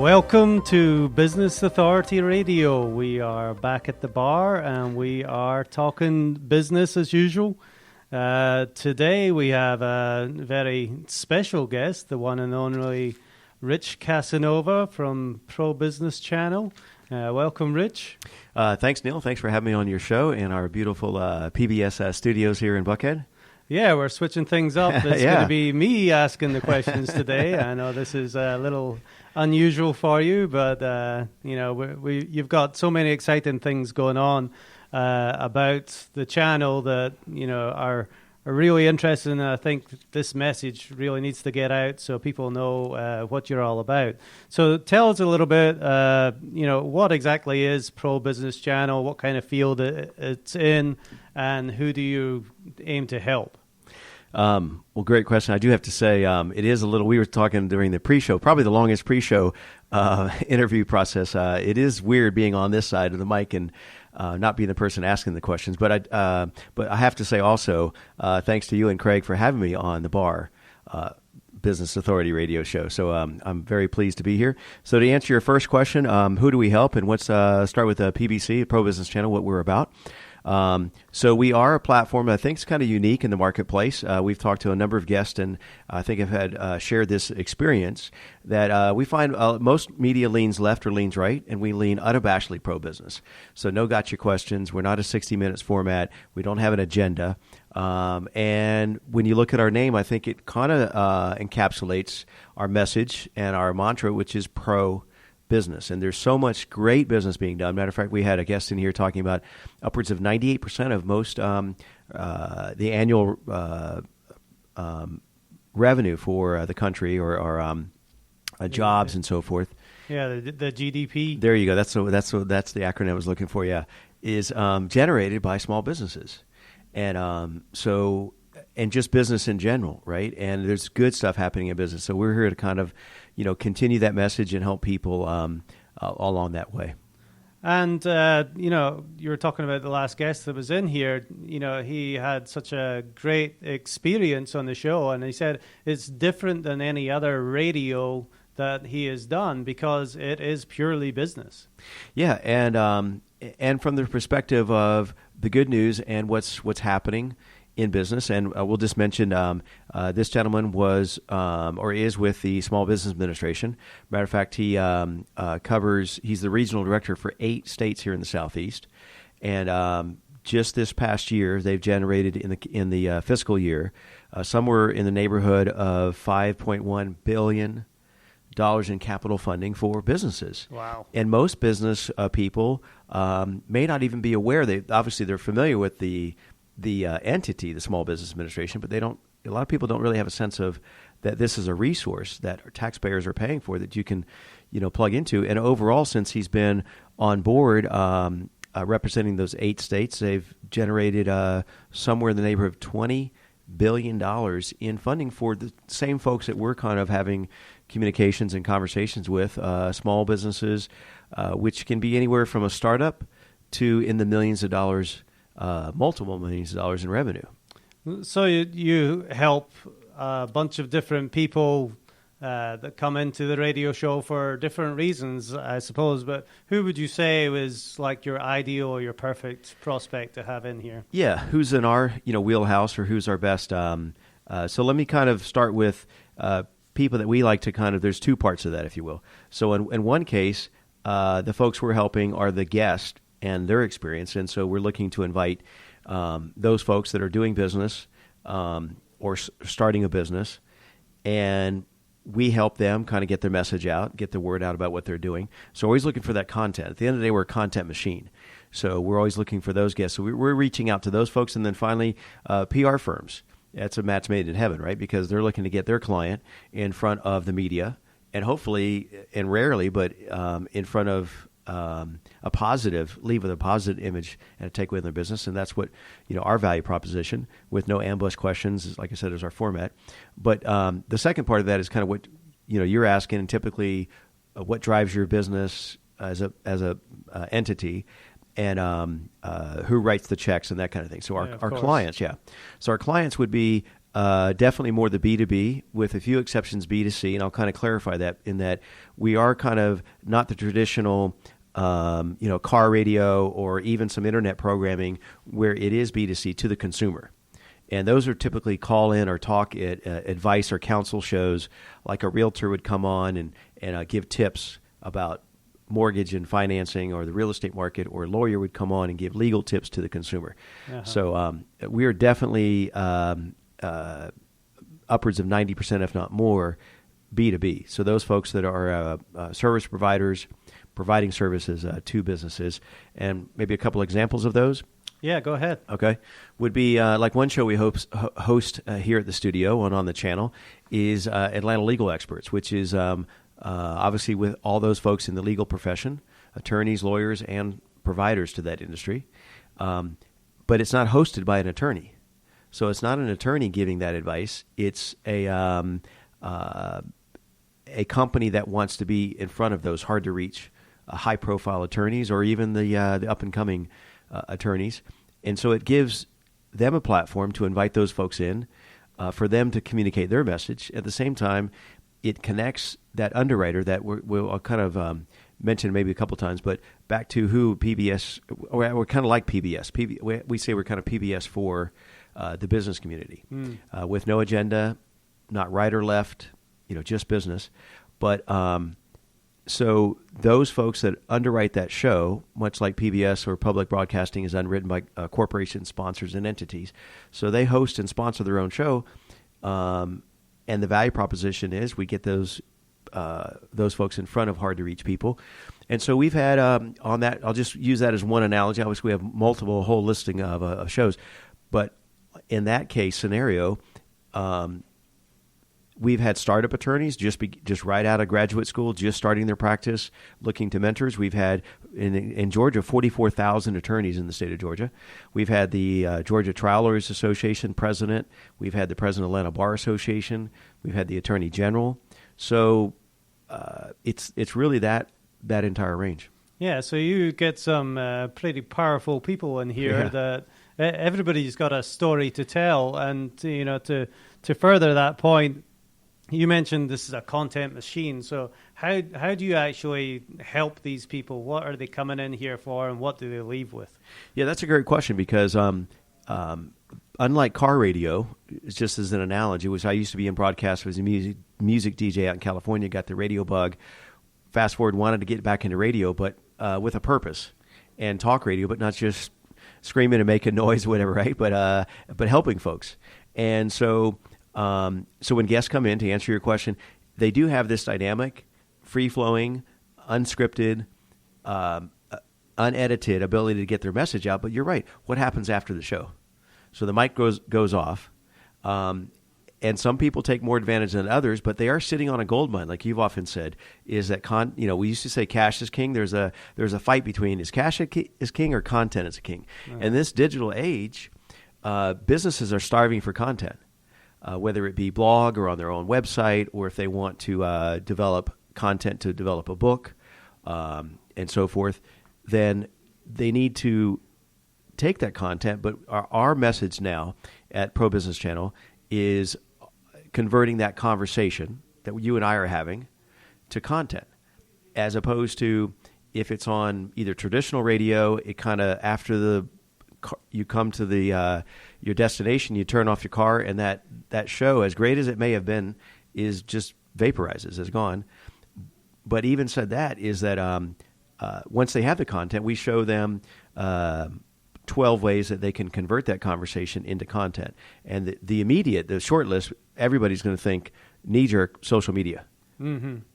Welcome to Business Authority Radio. We are back at the bar and we are talking business as usual. Today we have a very special guest, the one and only Rich-Casanova from Pro Business Channel. Welcome, Rich. Thanks, Neil. Thanks for having me on your show in our beautiful PBS studios here in Buckhead. Yeah, we're switching things up. It's going to be me asking the questions today. I know this is a little unusual for you, but you've got so many exciting things going on about the channel that are really interesting. And I think this message really needs to get out so people know what you're all about. So tell us a little bit. What exactly is Pro Business Channel? What kind of field it's in, and who do you aim to help? Well, great question. I do have to say it is a little, we were talking during the pre-show, probably the longest pre-show interview process. It is weird being on this side of the mic and not being the person asking the questions. But I have to say also, thanks to you and Craig for having me on the bar Business Authority radio show. So I'm very pleased to be here. So to answer your first question, who do we help? And let's start with PBC, Pro Business Channel, what we're about. So we are a platform that I think is kind of unique in the marketplace. We've talked to a number of guests, and I think have had shared this experience that we find most media leans left or leans right, and we lean unabashedly pro-business. So no gotcha questions. We're not a 60 Minutes format. We don't have an agenda. And when you look at our name, I think it kind of encapsulates our message and our mantra, which is pro business. And there's so much great business being done. Matter of fact, we had a guest in here talking about upwards of 98% of most the annual revenue for the country or jobs and so forth. Yeah, the GDP. There you go. That's the acronym I was looking for. Yeah, is generated by small businesses, and and just business in general, right? And there's good stuff happening in business. So we're here to kind of, continue that message and help people along that way. And, you were talking about the last guest that was in here. He had such a great experience on the show, and he said it's different than any other radio that he has done because it is purely business. Yeah, and from the perspective of the good news and what's happening in business, and we'll just mention this gentleman was or is with the Small Business Administration. Matter of fact, he he's the regional director for 8 states here in the Southeast, and just this past year, they've generated in the fiscal year somewhere in the neighborhood of $5.1 billion in capital funding for businesses. Wow! And most business people may not even be aware. They're familiar with the entity, the Small Business Administration, but a lot of people don't really have a sense of that this is a resource that our taxpayers are paying for that you can, plug into. And overall, since he's been on board representing those 8 states, they've generated somewhere in the neighborhood of $20 billion in funding for the same folks that we're kind of having communications and conversations with, small businesses, which can be anywhere from a startup to in the millions of dollars, multiple millions of dollars in revenue. So you help a bunch of different people that come into the radio show for different reasons, I suppose. But who would you say was like your ideal or your perfect prospect to have in here? Yeah, who's in our wheelhouse or who's our best? So let me kind of start with people that we like to kind of. There's 2 parts of that, if you will. So in one case, the folks we're helping are the guest and their experience. And so we're looking to invite those folks that are doing business or starting a business, and we help them kind of get their message out, get the word out about what they're doing. So always looking for that content. At the end of the day, we're a content machine. So we're always looking for those guests. So we're reaching out to those folks. And then finally, PR firms. That's a match made in heaven, right? Because they're looking to get their client in front of the media, and hopefully, and rarely, but in front of leave with a positive image and a takeaway in their business. And that's what, our value proposition with no ambush questions, like I said, is our format. But the second part of that is kind of what, you're asking, and typically what drives your business as a entity, and who writes the checks and that kind of thing. So our clients, So our clients would be definitely more the B2B, with a few exceptions B2C, and I'll kind of clarify that in that we are kind of not the traditional car radio or even some internet programming where it is B2C to the consumer. And those are typically call-in or talk advice or counsel shows, like a realtor would come on and give tips about mortgage and financing or the real estate market, or a lawyer would come on and give legal tips to the consumer. Uh-huh. So we are definitely upwards of 90%, if not more, B2B. So those folks that are service providers providing services to businesses. And maybe a couple examples of those. Yeah, go ahead. Okay. Would be like one show we host here at the studio and on the channel is Atlanta Legal Experts, which is obviously with all those folks in the legal profession, attorneys, lawyers, and providers to that industry. But it's not hosted by an attorney. So it's not an attorney giving that advice. It's a company that wants to be in front of those hard-to-reach, high-profile attorneys, or even the up-and-coming attorneys. And so it gives them a platform to invite those folks in, for them to communicate their message. At the same time, it connects that underwriter that we'll kind of mention maybe a couple times, but back to who PBS, we're kind of like PBS. We say we're kind of PBS for the business community, with no agenda, not right or left, just business. But so those folks that underwrite that show, much like PBS or public broadcasting is underwritten by corporations, sponsors, and entities. So they host and sponsor their own show, and the value proposition is we get those folks in front of hard-to-reach people. And so we've had on that, I'll just use that as one analogy. Obviously, we have a whole listing of shows. But in that case scenario, we've had startup attorneys just right out of graduate school, just starting their practice, looking to mentors. We've had, in Georgia, 44,000 attorneys in the state of Georgia. We've had the Georgia Trial Lawyers Association president. We've had the president of Atlanta Bar Association. We've had the attorney general. So it's really that entire range. Yeah, so you get some pretty powerful people in here that everybody's got a story to tell. And, to further that point, you mentioned this is a content machine. So how do you actually help these people? What are they coming in here for, and what do they leave with? Yeah, that's a great question because unlike car radio, it's just as an analogy, which I used to be in broadcast, was a music DJ out in California, got the radio bug. Fast forward, wanted to get back into radio, but with a purpose, and talk radio, but not just screaming and making noise, whatever, right? But helping folks. And so when guests come in, to answer your question, they do have this dynamic, free-flowing, unscripted, unedited ability to get their message out. But you're right. What happens after the show? So the mic goes off, and some people take more advantage than others, but they are sitting on a gold mine, like you've often said. Is that we used to say cash is king. There's a fight between is cash is king or content is king. Uh-huh. In this digital age, businesses are starving for content. Whether it be blog or on their own website, or if they want to develop content to develop a book and so forth, then they need to take that content. But our message now at Pro Business Channel is converting that conversation that you and I are having to content, as opposed to if it's on either traditional radio, it kind of after you come to your destination, you turn off your car, and that show, as great as it may have been, is just vaporizes, is gone. But even said that is that once they have the content, we show them 12 ways that they can convert that conversation into content. And the short list, everybody's going to think knee-jerk social media,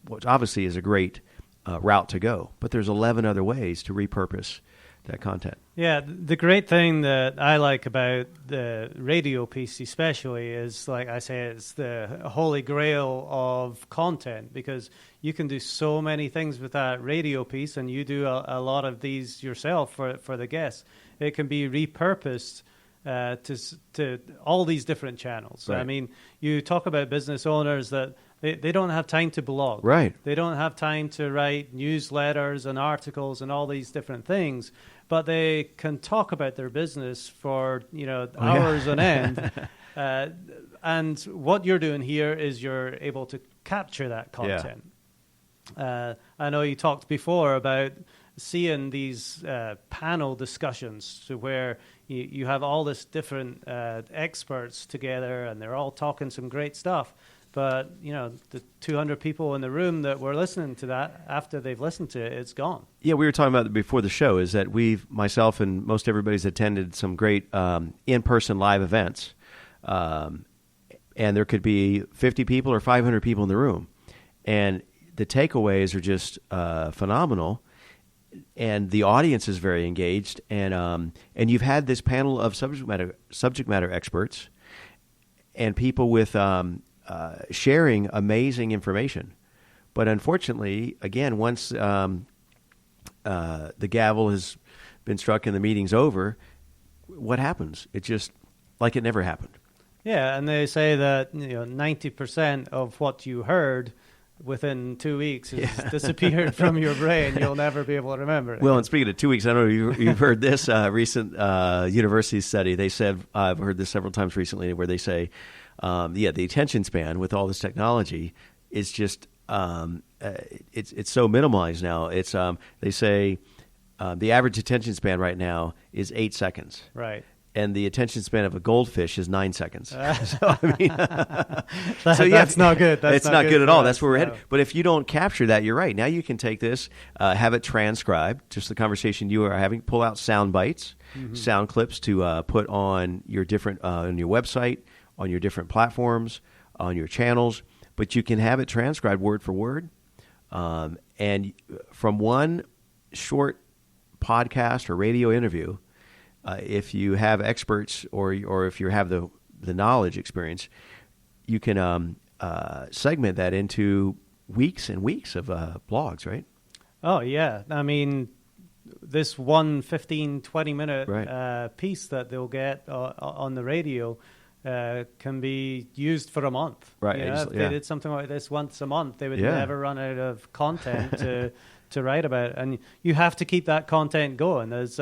which obviously is a great route to go. But there's 11 other ways to repurpose that content. Yeah, the great thing that I like about the radio piece especially is, like I say, it's the holy grail of content, because you can do so many things with that radio piece, and you do a lot of these yourself for the guests. It can be repurposed to all these different channels. Right. I mean, you talk about business owners that they don't have time to blog. Right. They don't have time to write newsletters and articles and all these different things. but they can talk about their business for hours on end. And what you're doing here is you're able to capture that content. I know you talked before about seeing these panel discussions to where you have all this different experts together and they're all talking some great stuff. But, the 200 people in the room that were listening to that, after they've listened to it, it's gone. Yeah, we were talking about it before the show, is that myself and most everybody's attended some great in-person live events. And there could be 50 people or 500 people in the room. And the takeaways are just phenomenal. And the audience is very engaged. And you've had this panel of subject matter experts and people with sharing amazing information. But unfortunately, again, once the gavel has been struck and the meeting's over, what happens? It's just like it never happened. Yeah, and they say that 90% of what you heard within 2 weeks has disappeared from your brain. You'll never be able to remember it. Well, and speaking of 2 weeks, I don't know if you've heard this recent university study. They said, I've heard this several times recently, where they say, the attention span with all this technology is just it's so minimalized now. It's they say the average attention span right now is 8 seconds. Right. And the attention span of a goldfish is 9 seconds. So I mean, that's not good. It's not good at all. That's where we're headed. But if you don't capture that, you're right. Now you can take this, have it transcribed, just the conversation you are having, pull out sound bites, sound clips to put on your different on your website, on your different platforms, on your channels. But you can have it transcribed word for word, and from one short podcast or radio interview. If you have experts or if you have the knowledge experience, you can segment that into weeks and weeks of blogs, right? Oh, yeah. I mean, this 15, 20-minute piece that they'll get on the radio can be used for a month. Right. If they did something like this once a month, they would never run out of content to write about. And you have to keep that content going. As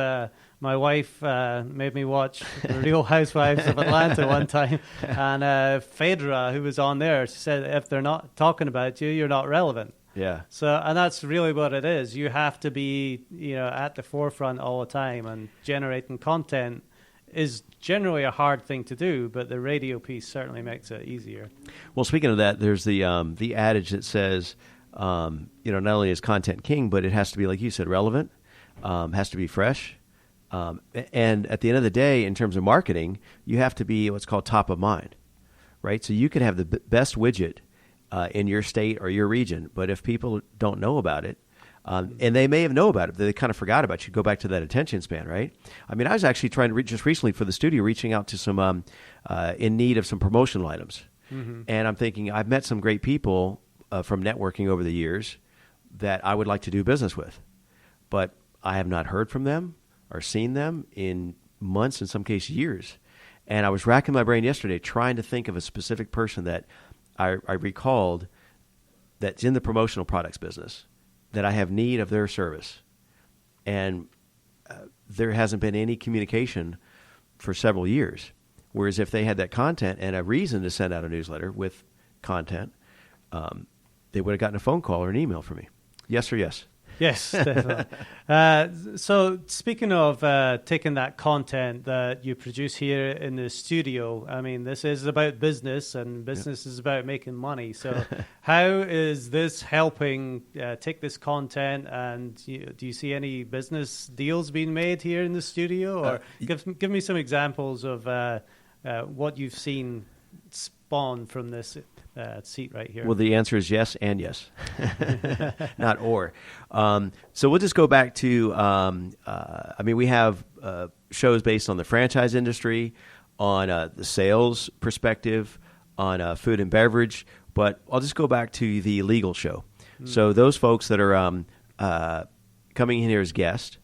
my wife made me watch The Real Housewives of Atlanta one time, and Phaedra, who was on there, she said, if they're not talking about you, you're not relevant. Yeah. So, and that's really what it is. You have to be, at the forefront all the time, and generating content is generally a hard thing to do, but the radio piece certainly makes it easier. Well, speaking of that, there's the adage that says, not only is content king, but it has to be, like you said, relevant, has to be fresh. And at the end of the day, in terms of marketing, you have to be what's called top of mind, right? So you can have the best widget in your state or your region, but if people don't know about it, and they may have known about it, but they kind of forgot about you. Go back to that attention span, right? I mean, I was actually trying to just recently for the studio, reaching out to some in need of some promotional items. And I'm thinking, I've met some great people from networking over the years that I would like to do business with, but I have not heard from them or seen them in months, in some cases years. And I was racking my brain yesterday trying to think of a specific person that I recalled that's in the promotional products business that I have need of their service. And there hasn't been any communication for several years. Whereas if they had that content and a reason to send out a newsletter with content, they would have gotten a phone call or an email from me. Yes or yes? Yes, definitely. So speaking of taking that content that you produce here in the studio, I mean, this is about business, and business is about making money. So how is this helping take this content, and do you see any business deals being made here in the studio? Or give me some examples of what you've seen spawn from this seat right here. Well, the answer is yes and yes, not or. So we'll just go back to, we have shows based on the franchise industry, on the sales perspective, on food and beverage, but I'll just go back to the legal show. So those folks that are coming in here as guests,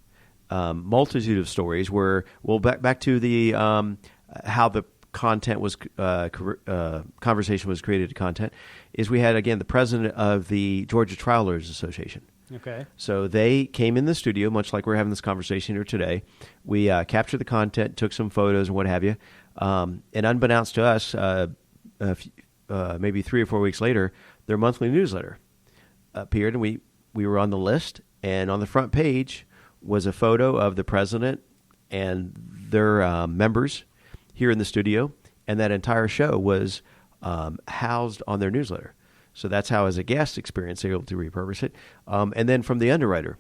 multitude of stories where, well, back to the how the content was conversation was created to content is we had, again, the president of the Georgia Trial Lawyers Association. Okay. So they came in the studio, much like we're having this conversation here today. We captured the content, took some photos and what have you. And unbeknownst to us, maybe 3 or 4 weeks later, their monthly newsletter appeared, and we were on the list. And on the front page was a photo of the president and their members here in the studio, and that entire show was housed on their newsletter. So that's how, as a guest experience, they're able to repurpose it. And then from the underwriter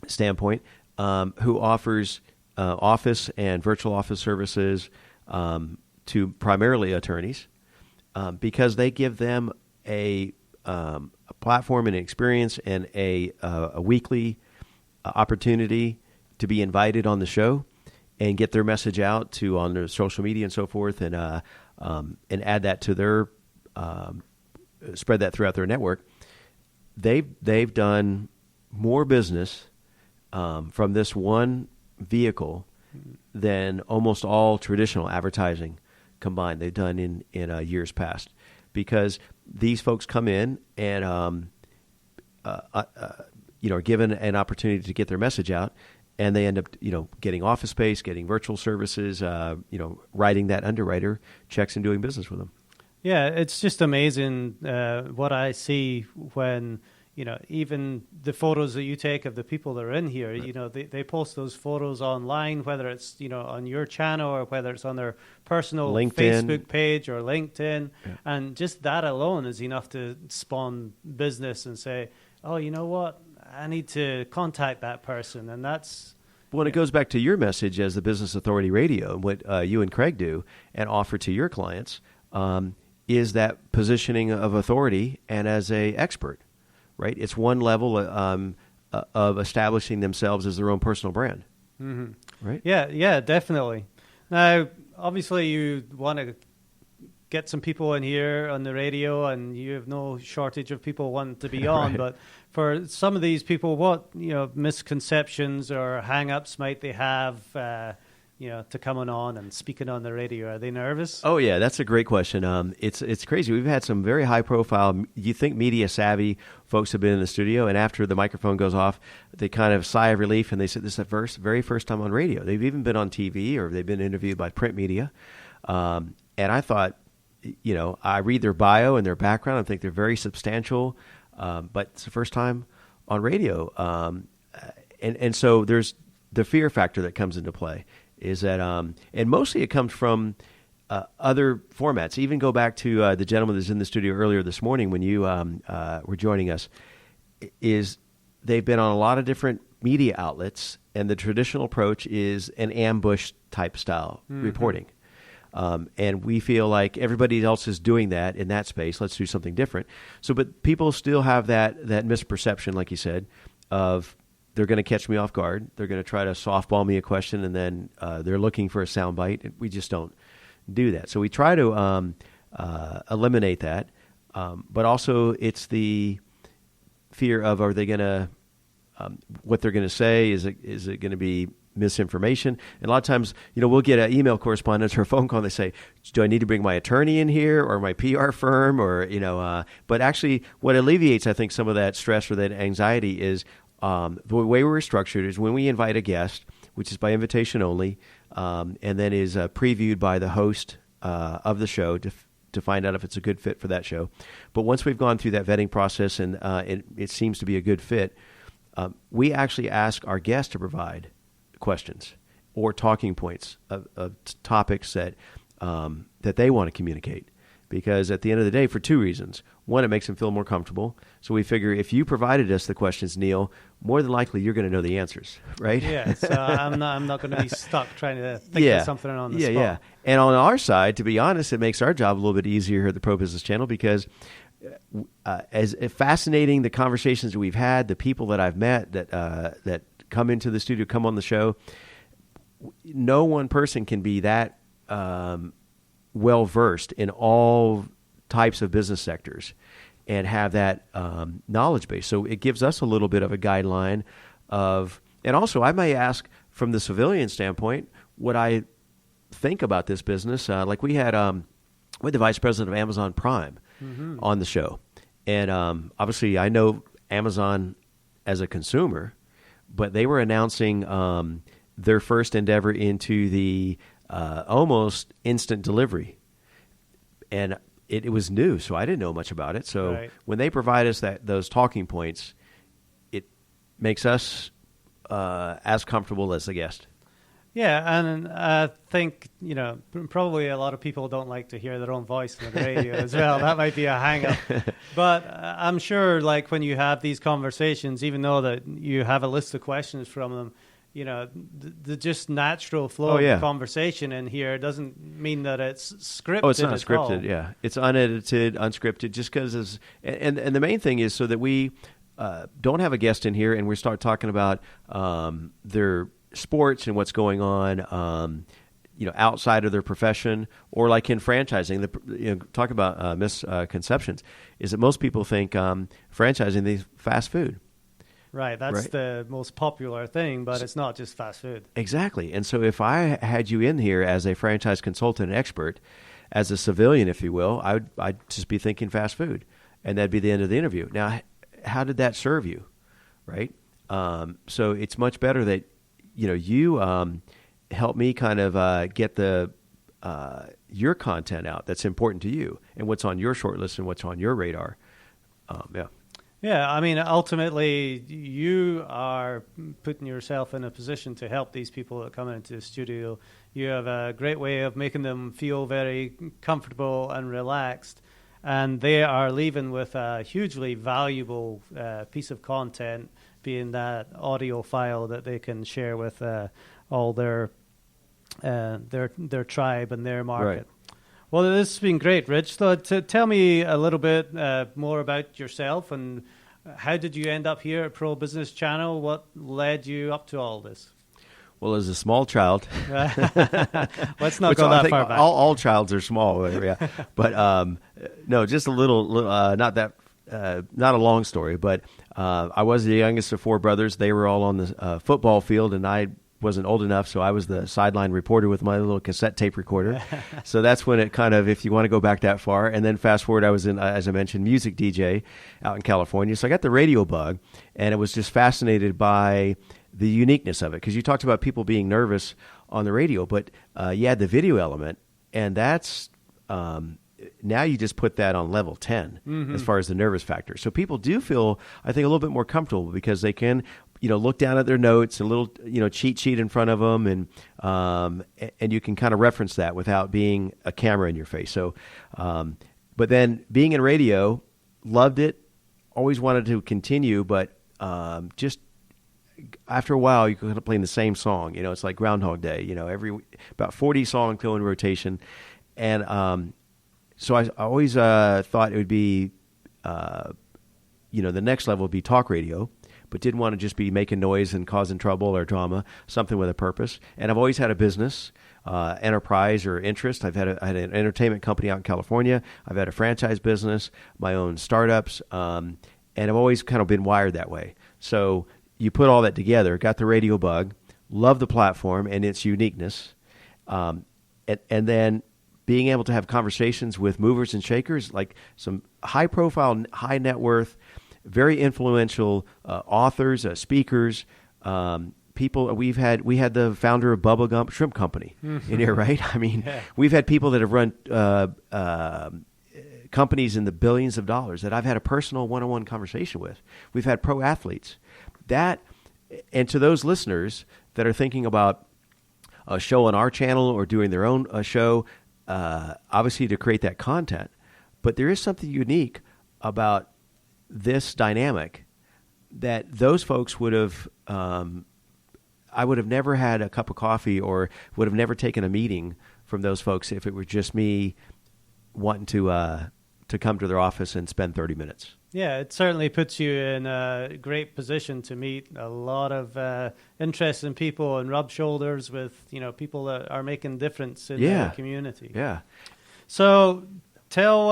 standpoint, who offers office and virtual office services to primarily attorneys, because they give them a platform and an experience and a weekly opportunity to be invited on the show and get their message out to on their social media and so forth, and add that to their spread that throughout their network. They've done more business from this one vehicle than almost all traditional advertising combined they've done in years past, because these folks come in and are given an opportunity to get their message out, and they end up getting office space, getting virtual services, writing that underwriter checks and doing business with them. Yeah, it's just amazing what I see when, even the photos that you take of the people that are in here, right. They post those photos online, whether it's, on your channel or whether it's on their personal LinkedIn. Facebook page or LinkedIn. Yeah. And just that alone is enough to spawn business and say, oh, you know what? I need to contact that person. And that's... Well, it goes back to your message as the Business Authority Radio, and what you and Craig do and offer to your clients is that positioning of authority and as a expert, right? It's one level of establishing themselves as their own personal brand, right? Yeah, definitely. Now, obviously, you want to get some people in here on the radio, and you have no shortage of people wanting to be on. Right. But for some of these people, what misconceptions or hang-ups might they have? To coming on and speaking on the radio? Are they nervous? Oh, yeah, that's a great question. It's crazy. We've had some very high-profile, you think media-savvy folks have been in the studio, and after the microphone goes off, they kind of sigh of relief, and they said this is the very first time on radio. They've even been on TV, or they've been interviewed by print media. And I thought, I read their bio and their background. I think they're very substantial, but it's the first time on radio. And so there's the fear factor that comes into play. Is that, and mostly it comes from other formats. Even go back to the gentleman that's in the studio earlier this morning when you were joining us, is they've been on a lot of different media outlets, and the traditional approach is an ambush type style reporting. And we feel like everybody else is doing that in that space. Let's do something different. So, but people still have that misperception, like you said, of they're going to catch me off guard. They're going to try to softball me a question, and then they're looking for a soundbite. We just don't do that. So we try to eliminate that. But also, it's the fear of, are they going to what they're going to say? Is it going to be misinformation? And a lot of times, we'll get an email correspondence or a phone call, and they say, do I need to bring my attorney in here or my PR firm? Or, but actually what alleviates, I think, some of that stress or that anxiety is the way we're structured is when we invite a guest, which is by invitation only, and then is previewed by the host of the show to find out if it's a good fit for that show. But once we've gone through that vetting process and it seems to be a good fit, we actually ask our guests to provide questions or talking points of topics that they want to communicate. Because at the end of the day, for two reasons. One, it makes them feel more comfortable. So we figure if you provided us the questions, Neil, more than likely you're going to know the answers, right? Yeah, so I'm not going to be stuck trying to think of something on the spot. Yeah. And on our side, to be honest, it makes our job a little bit easier here at the Pro Business Channel, because as fascinating the conversations that we've had, the people that I've met that come into the studio, come on the show, no one person can be that well-versed in all types of business sectors and have that knowledge base. So it gives us a little bit of a guideline of, and also I may ask from the civilian standpoint what I think about this business. Like we had the vice president of Amazon Prime on the show. And obviously I know Amazon as a consumer, but they were announcing their first endeavor into the almost instant delivery. And it was new, so I didn't know much about it. So when they provide us those talking points, it makes us as comfortable as the guest. Yeah, and I think, probably a lot of people don't like to hear their own voice on the radio as well. That might be a hang-up. But I'm sure, like, when you have these conversations, even though that you have a list of questions from them, the just natural flow of the conversation in here doesn't mean that it's scripted. Oh, it's not scripted, yeah. It's unedited, unscripted, just because, and the main thing is so that we don't have a guest in here and we start talking about their sports and what's going on, outside of their profession, or like in franchising. Talk about misconceptions. Is that most people think franchising is fast food. Right, that's the most popular thing, but it's not just fast food. Exactly, and so if I had you in here as a franchise consultant and expert, as a civilian, if you will, I'd just be thinking fast food, and that'd be the end of the interview. Now, how did that serve you, right? So it's much better that you help me kind of get your content out that's important to you and what's on your short list and what's on your radar. Yeah, I mean, ultimately, you are putting yourself in a position to help these people that come into the studio. You have a great way of making them feel very comfortable and relaxed, and they are leaving with a hugely valuable piece of content, being that audio file that they can share with all their tribe and their market. Right. Well, this has been great, Rich. So tell me a little bit more about yourself, and how did you end up here at Pro Business Channel? What led you up to all this? Well, as a small child, let's not go that far back. All childs are small, yeah. But no, just a little, not a long story. But I was the youngest of four brothers. They were all on the football field, and I wasn't old enough, so I was the sideline reporter with my little cassette tape recorder. So that's when it kind of, if you want to go back that far. And then fast forward, I was in, as I mentioned, music DJ out in California. So I got the radio bug, and I was just fascinated by the uniqueness of it, because you talked about people being nervous on the radio, but you had the video element, and that's now you just put that on level 10 as far as the nervous factor. So people do feel, I think, a little bit more comfortable because they can, look down at their notes, a little, cheat sheet in front of them, and you can kind of reference that without being a camera in your face. So, but then being in radio, loved it, always wanted to continue, but just after a while, you kind of playing the same song. It's like Groundhog Day. About 40 songs go in rotation, and so I always thought it would be, the next level would be talk radio, but didn't want to just be making noise and causing trouble or drama. Something with a purpose. And I've always had a business, enterprise or interest. I had an entertainment company out in California. I've had a franchise business, my own startups, and I've always kind of been wired that way. So you put all that together, got the radio bug, love the platform and its uniqueness, and then being able to have conversations with movers and shakers, like some high-profile, high-net-worth, very influential authors, speakers, people. We had the founder of Bubba Gump Shrimp Company in here, right? I mean, we've had people that have run companies in the billions of dollars that I've had a personal one-on-one conversation with. We've had pro athletes. And to those listeners that are thinking about a show on our channel or doing their own show, obviously to create that content, but there is something unique about this dynamic that those folks would have, I would have never had a cup of coffee or would have never taken a meeting from those folks if it were just me wanting to come to their office and spend 30 minutes. Yeah, it certainly puts you in a great position to meet a lot of interesting people and rub shoulders with, people that are making difference in the community. Yeah. So tell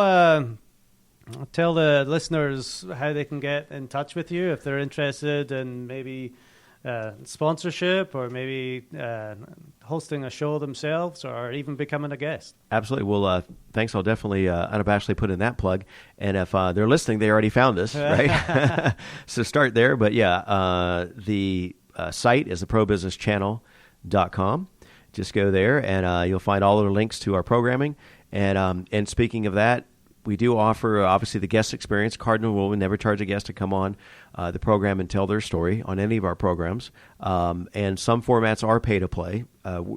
the listeners how they can get in touch with you if they're interested in maybe sponsorship, or maybe hosting a show themselves, or even becoming a guest. Absolutely. Well, thanks. I'll definitely unabashedly put in that plug. And if they're listening, they already found us, right? So start there. But yeah, the site is theprobusinesschannel.com. Just go there, and you'll find all of the links to our programming. And speaking of that, we do offer, obviously, the guest experience. Cardinal rule: we never charge a guest to come on the program and tell their story on any of our programs. And some formats are pay to play.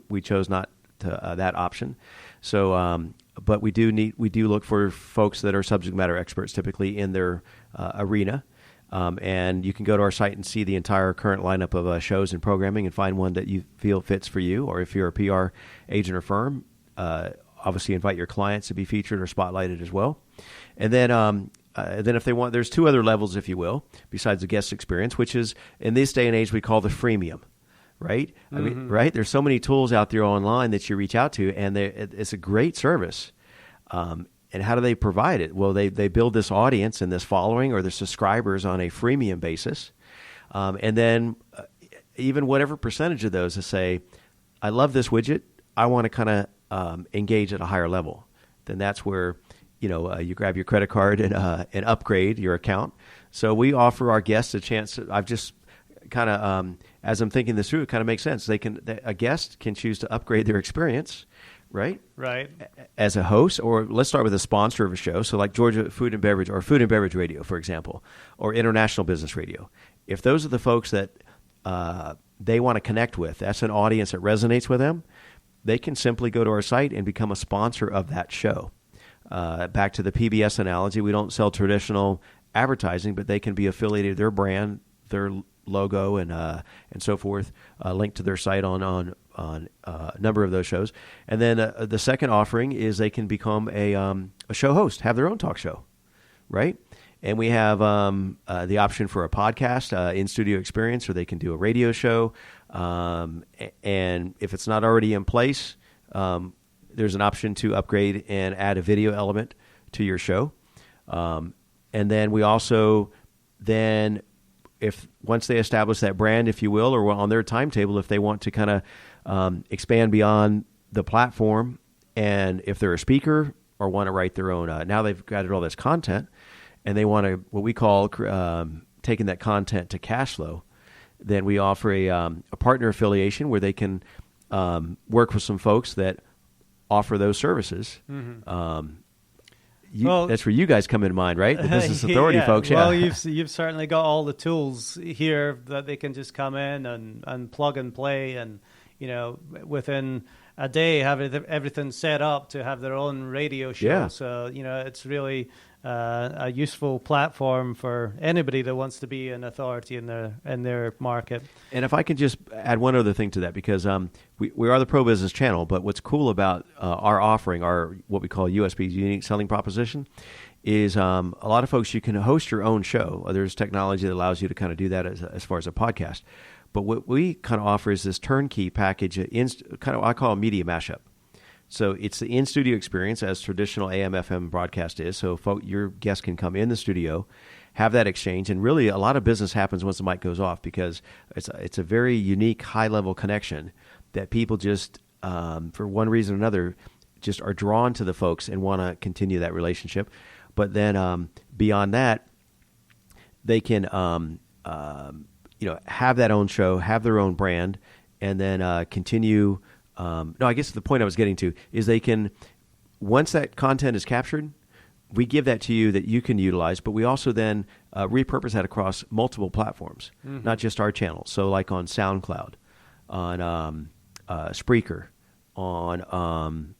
We chose not to that option. So, but we do look for folks that are subject matter experts, typically in their arena. And you can go to our site and see the entire current lineup of shows and programming, and find one that you feel fits for you. Or if you're a PR agent or firm, obviously invite your clients to be featured or spotlighted as well. And then if they want, there's two other levels, if you will, besides the guest experience, which is, in this day and age, we call the freemium, right? I mean, right? There's so many tools out there online that you reach out to, and it's a great service. And how do they provide it? Well, they build this audience and this following, or their subscribers, on a freemium basis. And then even whatever percentage of those to say, I love this widget, I want to kind of engage at a higher level. Then that's where you grab your credit card and upgrade your account. So we offer our guests a chance. I've just kind of, as I'm thinking this through, it kind of makes sense. A guest can choose to upgrade their experience, right? Right. As a host, or let's start with a sponsor of a show. So like Georgia Food and Beverage, or Food and Beverage Radio, for example, or International Business Radio. If those are the folks that they want to connect with, that's an audience that resonates with them, they can simply go to our site and become a sponsor of that show. Back to the PBS analogy, we don't sell traditional advertising, but they can be affiliated, their brand, their logo, and so forth, linked to their site on a number of those shows. And then the second offering is they can become a show host, have their own talk show, right? And we have the option for a podcast, in-studio experience, or they can do a radio show. And if it's not already in place, there's an option to upgrade and add a video element to your show. And then we also once they establish that brand, if you will, or on their timetable, if they want to kind of expand beyond the platform, and if they're a speaker or want to write their own, now they've got all this content, and they want to, what we call taking that content to cash flow, then we offer a partner affiliation where they can work with some folks that offer those services. Mm-hmm. That's where you guys come into mind, right? The business authority folks. Yeah. Well, you've certainly got all the tools here that they can just come in and plug and play, and within a day have everything set up to have their own radio show. Yeah. So it's really a useful platform for anybody that wants to be an authority in their market. And if I can just add one other thing to that, because we are the Pro Business Channel, but what's cool about our offering, our what we call USP's unique selling proposition, is a lot of folks, you can host your own show. There's technology that allows you to kind of do that as far as a podcast. But what we kind of offer is this turnkey package, I call a media mashup. So it's the in-studio experience as traditional AM/FM broadcast is. So your guest can come in the studio, have that exchange, and really a lot of business happens once the mic goes off, because it's a very unique, high-level connection that people just, for one reason or another, just are drawn to the folks and want to continue that relationship. But then beyond that, they can have that own show, have their own brand, and then continue. I guess the point I was getting to is they can, once that content is captured, we give that to you that you can utilize, but we also then repurpose that across multiple platforms, not just our channels. So like on SoundCloud, on Spreaker, on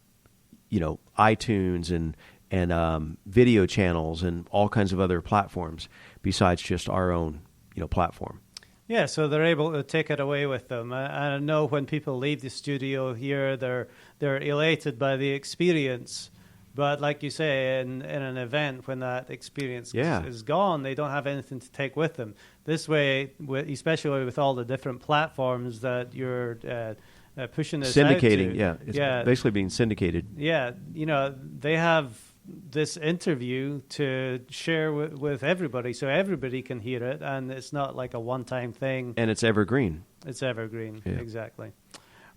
iTunes, and video channels, and all kinds of other platforms besides just our own platform. Yeah, so they're able to take it away with them. I know when people leave the studio here, they're elated by the experience. But like you say, in an event, when that experience is gone, they don't have anything to take with them. This way, especially with all the different platforms that you're pushing this syndicating, out to. It's basically being syndicated. Yeah, they have this interview to share with everybody, so everybody can hear it, and it's not like a one-time thing. And it's evergreen. It's evergreen, exactly.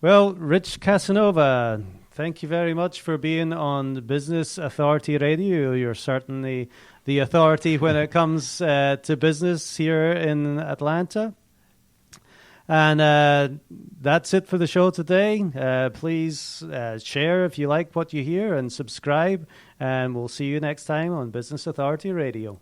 Well, Rich Casanova, thank you very much for being on Business Authority Radio. You're certainly the authority when it comes to business here in Atlanta. And that's it for the show today. Please share if you like what you hear and subscribe. And we'll see you next time on Business Authority Radio.